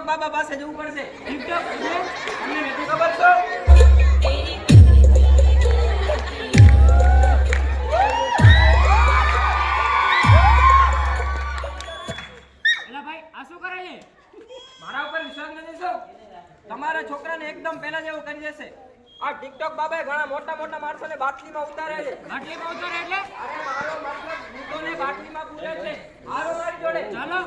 બાબા પાસે જવું પડશે. ટિકટોક તમને નથી ખબર છો? એલા ભાઈ આ શું કરે છે? મારા ઉપર વિશ્વાસ નથી છો? તમારા છોકરાને એકદમ પહેલા જેવું કરી દેશે. આ ટિકટોક બાબાએ ઘણા મોટા મોટા માણસોને બાટલીમાં ઉતારે છે. બાટલીમાં ઉતારે એટલે? અરે મારો મતલબ ભૂતોને બાટલીમાં પૂરે છે. હાલો મારી જોડે. ચાલો.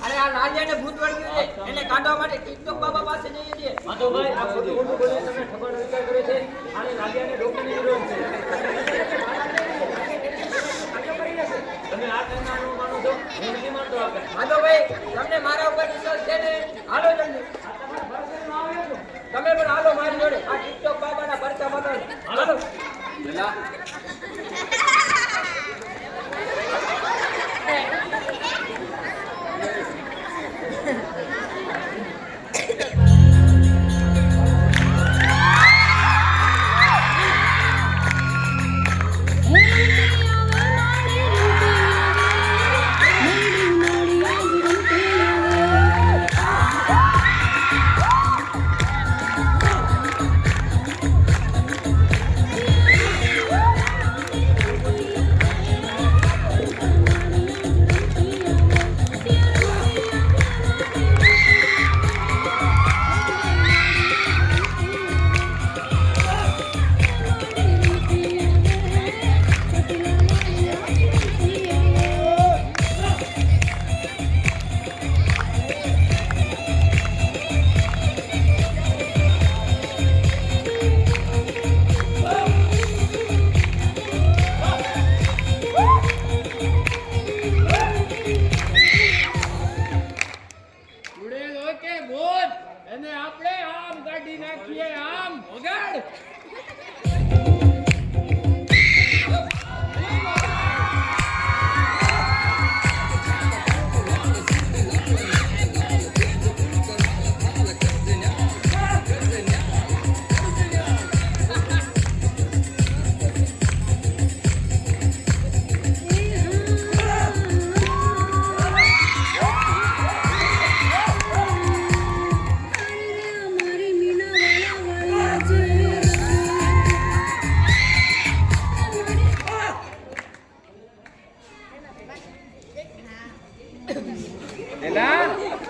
અરે આ લાલિયાને ભૂત વળગ્યું છે. એને કાઢવા માટે ટિકટોક બાબા પાસે જઈએ છીએ. માધવભાઈ આ ખોટું ખોટું બોલે તમે ઠગવાનો વિચાર કરે છે. આને લાલિયાને ડોક્ટરની જરૂર છે. તમે આ કરનારનું માનો છો? હું નથી માનતો આપણે. માધવભાઈ તમને મારા ઉપર વિશ્વાસ છે ને? હાલો જલ્દી. તમે પણ હાલો મારી જોડે. આ ટિકટોક બાબાના પરચા બગાડો. હાલો.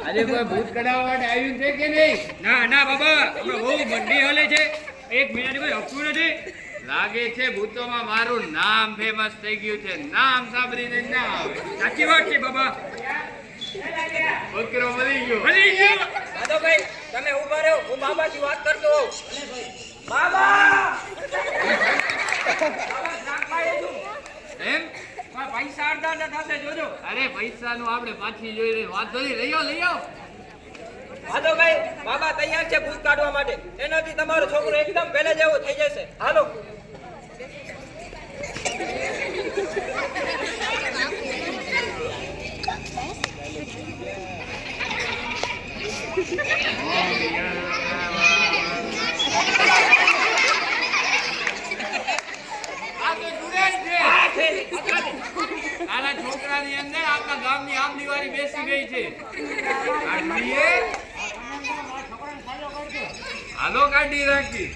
આજે કોઈ ભૂત કઢાવવા માટે આવ્યું છે કે નહીં? ના ના બાબા હમણાં બહુ મંડી હાલે છે. એક મિનિટ કોઈ હકતું નથી. લાગે છે ભૂતોમાં મારું નામ ફેમસ થઈ ગયું છે. નામ સાંભળીને ના આવે. સાચી વાત છે બાબા. છોકરો મળી ગયો. માધવભાઈ તમે ઊભા રહો. હું બાબાથી વાત કરતો હોઉં. બાબા એમ પૈસા અડધા અડધા થશે જોજો. અરે પૈસાનું આપણે પાછી જોઈ રહી વાત ધોરી લઈ આવો. માધવભાઈ બાબા તૈયાર છે ભૂત કાઢવા માટે. એનાથી તમારો છોકરો એકદમ પહેલા જેવો થઈ જશે. હાલો. નાના છોકરાની અંદર આખા ગામની આમ દિવાળી બેસી ગઈ છે. હાલો કાઢી રાખી.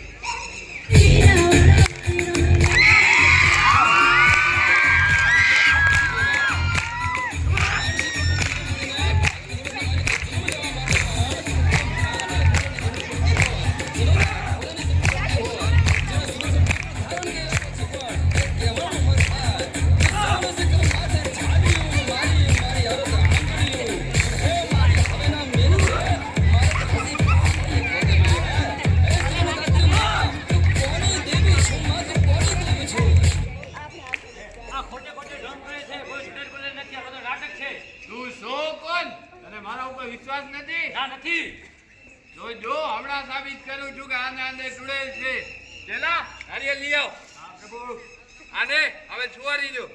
વિશ્વાસ નથી? ના નથી. જો હમણાં સાબિત કરું છું કે આને આને ટુડેલ છે. ચલા નારિયેલ લઈ આવ. આને હવે છુવારી દો.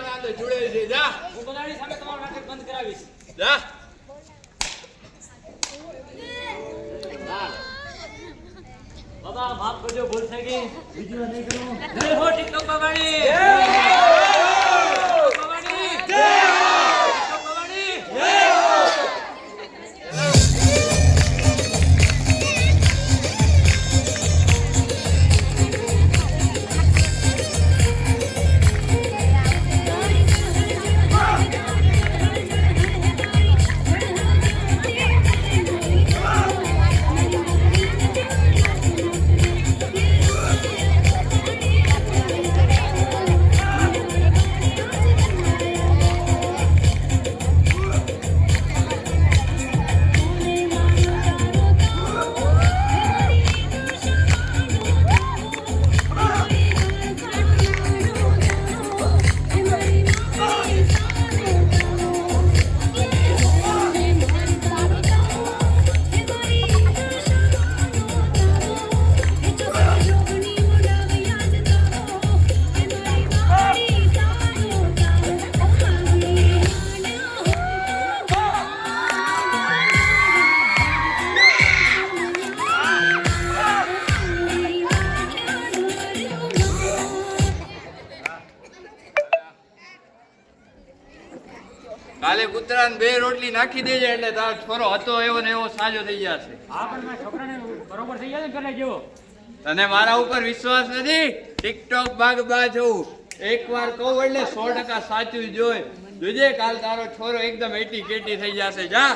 આના અંદર જોડેલ છે જા હું બધાની સામે તમારું નાટક બંધ કરાવીશ. જા બાબા માફ કરજો, ભૂલ થઈ ગઈ, બીજી વાર નહીં કરું. જય હો ટિકટોક બાબાની. બાબાની. ટિકટોક બાબાની. કાલે કૂતરાને 2 રોટલી નાખી દેજે એટલે તારો છોરો હતો એવો ને એવો સાજો થઈ જશે. હા પણ મારા છોકરાને બરોબર થઈ જાય ને પેલા જેવો. તને મારા ઉપર વિશ્વાસ નથી? ટિકટોક બાગબા છું, એકવાર કહું એટલે 100% સાચું જોઈ જોજે. કાલ તારો છોરો એકદમ એટી કેટી થઈ જશે. જા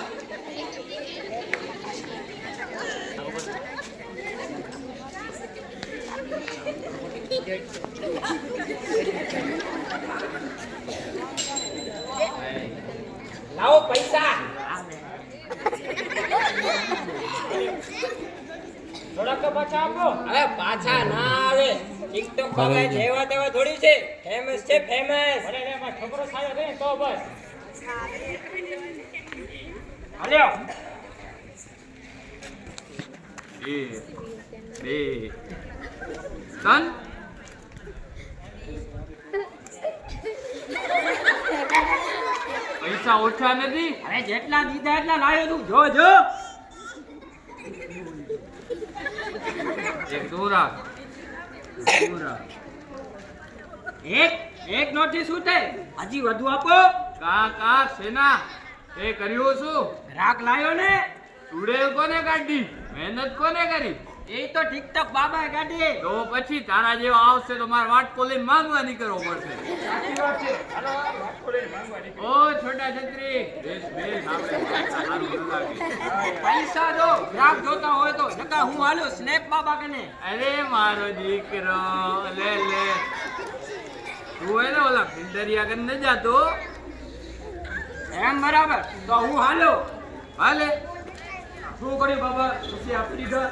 લાવો પૈસા. થોડાક તો પાછા આપો. હવે પાછા ના આવે. ટિકટોક બાબા જેવા તેવા થોડી છે, ફેમસ છે, ફેમસ. અરે રે મારો છોકરો સાયો રહે તો બસ. હાલ્યો. 1 2 3 પૈસા ઓછા નથી. અરે જેટલા દીધા એટલા લાવ્યો તું. જો જો એક દોરા એક એક નોટથી શું થાય? હજી વધુ આપો. કા સેના એ કર્યું શું? રાખ લાયો ને. ચૂડેલ કોને કાઢી? મહેનત કોને કરી? એ તો ટિકટોક બાબા કાઢી. તો પછી તારા જેવા આવશે તો મારે વાટકો લઈને માંગવા નીકળવો પડશે. સાચી વાત છે. હાલો વાટકો લઈને માંગવા નીકળો. ઓ છોટા છત્રી બેસ આપણે સારું ન લાગે. પૈસા દો. રાખ જોતા હોય તો. નકા હું હાલું સ્નેપ બાબા કને. અરે મારો દીકરો લે તું એને ઓલા ફિલ્ડરિયા કને ન જાતો? એમ બરાબર તો હું હાલો. હાલે શું કર્યું બાબા? પછી આપણી ઘર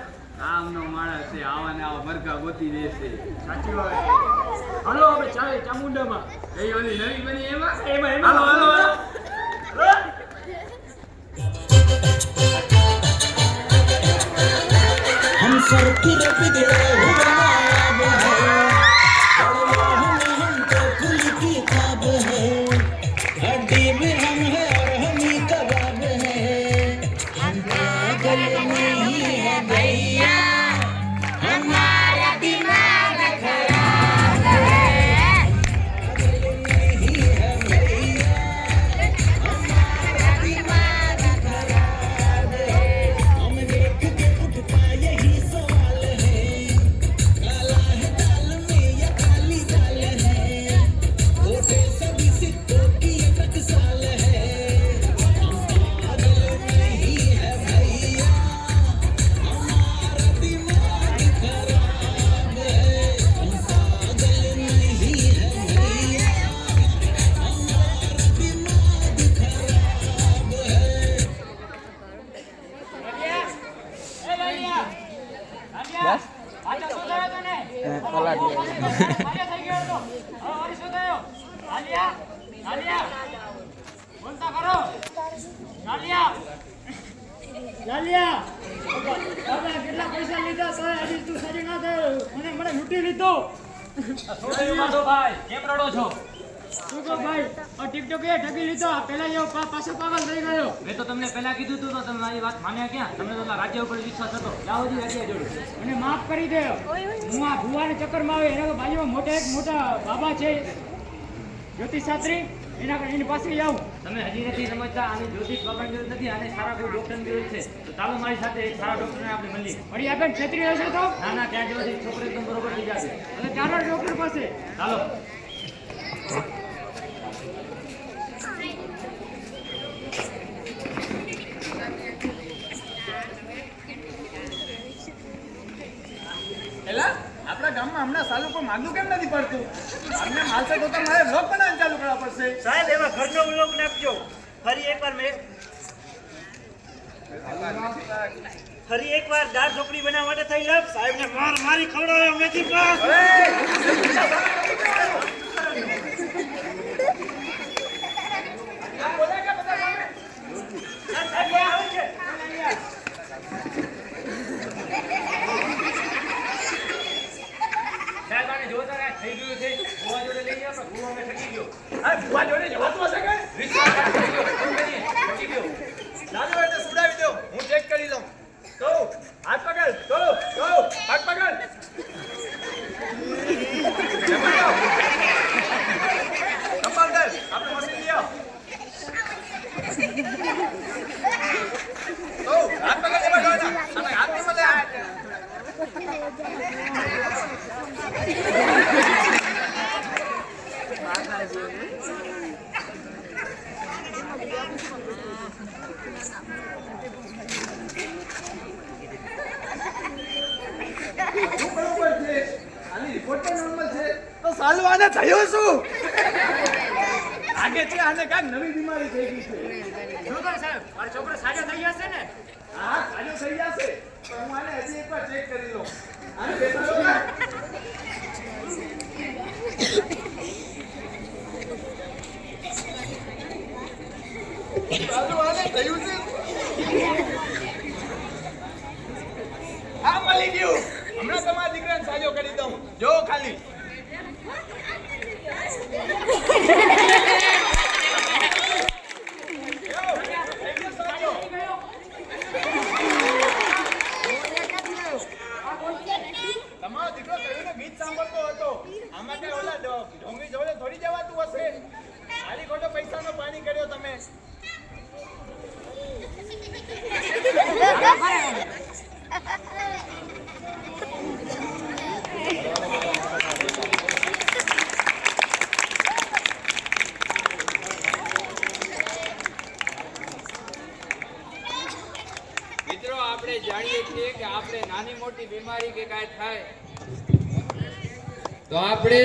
આમનો માણસ છે, આવા ને આવા મરઘા ગોતી દેશે. સાચી વાત છે. હાલો આપણે ચાલે ચામુંડામાં. કઈ ઓલી નવી બની એમાં? એમાં હાલો હાલો હાલો. हम सर फिर बिगड़े हुए नायाब हैं, अल्लाह में हमको खुली किताब है, हड्डी में हम है और हम ही कबाब है, हम पागल नहीं है भैया, हमारा दिमाग खराब है, पागल नहीं है भैया, हमारा दिमाग खराब है, हम देख के उठता यही सवाल है, काला है दाल में या काली दाल है, वोटे सभी सिक्कों की एक टकसाल है, हम पागल नहीं है भैया, हमारा दिमाग खराब है, हम पागल नहीं है भैया, हमारा दिमाग खराब है। કેટલા પૈસા લીધા તો હજી તું સારી ના થયો. મને લૂંટી લીધો. ભાઈ કેમ રડો છો? શું કહો ભાઈ આ ટિકટોક એ ઠગી લીધો પેલા જેવો પાછો પાગલ થઈ ગયો. મેં તો તમને પહેલા કીધું હતું તો તમે મારી વાત માન્યા ક્યાં? તમને તો રાજ્ય ઉપર વિશ્વાસ હતો. જાઓ જી રાજ્ય જોડે. મને માફ કરી દે. હું આ ભુવાને ચક્કરમાં આવે એના બાજુમાં મોટા બાબા છે જ્યોતિષશાસ્ત્રી એની પાસે જાઉં. તમે હજી નથી સમજતા. આને જ્યોતિષ બાબાની જરૂર નથી. આને સારા કોઈ ડોક્ટરની જરૂર છે. તો ચાલો મારી સાથે એક સારા ડોક્ટરને આપણે મળીએ. વળી આગળ ક્ષેત્રીય હશે તો ના ના, ત્યાં જવાથી છોકરો એકદમ બરોબર થઈ જશે. અને ચાલો ડોક્ટર પાસે. ચાલો. એલા આપણા ગામમાં હમણાં સાલું કોઈ માંગલું કેમ નથી પડતું? અમને માલસે તો મારે બ્લોગ બનાવવાનું ચાલુ કરવા પડશે. સાહેબ એમાં ઘરનો બ્લોગ નાખજો. ફરી એકવાર દાળ ઢોકળી બનાવવા માટે થઈ લપ સાહેબને મારી ખવડાવ્યો મેથી પાક. સાહેબ આને જોતા રહ્યા થઈ ગયું છે. ભુવા જોડે લઈ જાઓ. પણ ભુવા અમે ઠગી ગયો. આ ભુવા જોડે જવાતું હશે કે? વિશ્વાસ રાખજો. શું કરીએ? ઠગી ગયો. લાલો એટલે સુડાવી દો, હું ચેક કરી લઉં. તો હાથ પકડ, તો હાથ પકડ. કપાલદર, આપણે મશીન લઈ આવો. તો હાથ પકડ એમાં જોડા. અને હાથ ની મદદ બરોબર છે. આની રિપોર્ટ પણ નોર્મલ છે. તો સાલું આને થયું શું? લાગે છે આને કાંઈક નવી બીમારી થઈ ગઈ છે. શું કહો સાહેબ મારો છોકરો સાજો થઈ જશે ને? હા, સાજો થઈ જશે. પણ હું આને હજી એકવાર ચેક કરી લઉં. આને બેસાડો ને. સાલું આને થયું છે. હા, મળી ગયું. હમણાં તમારા દીકરાને સાજો કરી દઉં. જો ખાલી તમારો દીકરો કયું ગીત સાંભળતો હતો. આમાં કઈ ઓલા ઢોંગી જોડે થોડી જવાતું હશે. ખાલી ખોટો પૈસાનો પાણી કર્યો તમે. મિત્રો આપણે જાણીએ છીએ કે આપણે નાની મોટી બીમારી કે કાંઈ થાય તો આપણે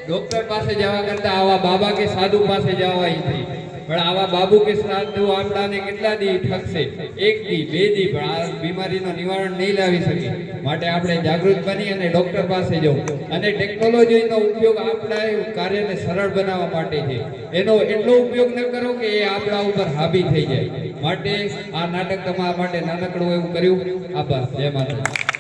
ડોક્ટર પાસે જવા કરતા આવા બાબા કે સાધુ પાસે જવા થઈ. પણ આવા બાબુ કે સાધુ આપણાને કેટલા દી ઠગશે? એક દી બે દી પણ આ બીમારીનું નિવારણ નહીં લાવી શકે. માટે આપણે જાગૃત બની અને ડોક્ટર પાસે જવું. અને ટેકનોલોજીનો ઉપયોગ આપણા કાર્યને સરળ બનાવવા માટે છે. એનો એટલો ઉપયોગ ન કરો કે એ આપણા ઉપર હાવી થઈ જાય. માટે આ નાટક તમારા માટે નાનકડું એવું કર્યું. આભાર. જય માતાજી.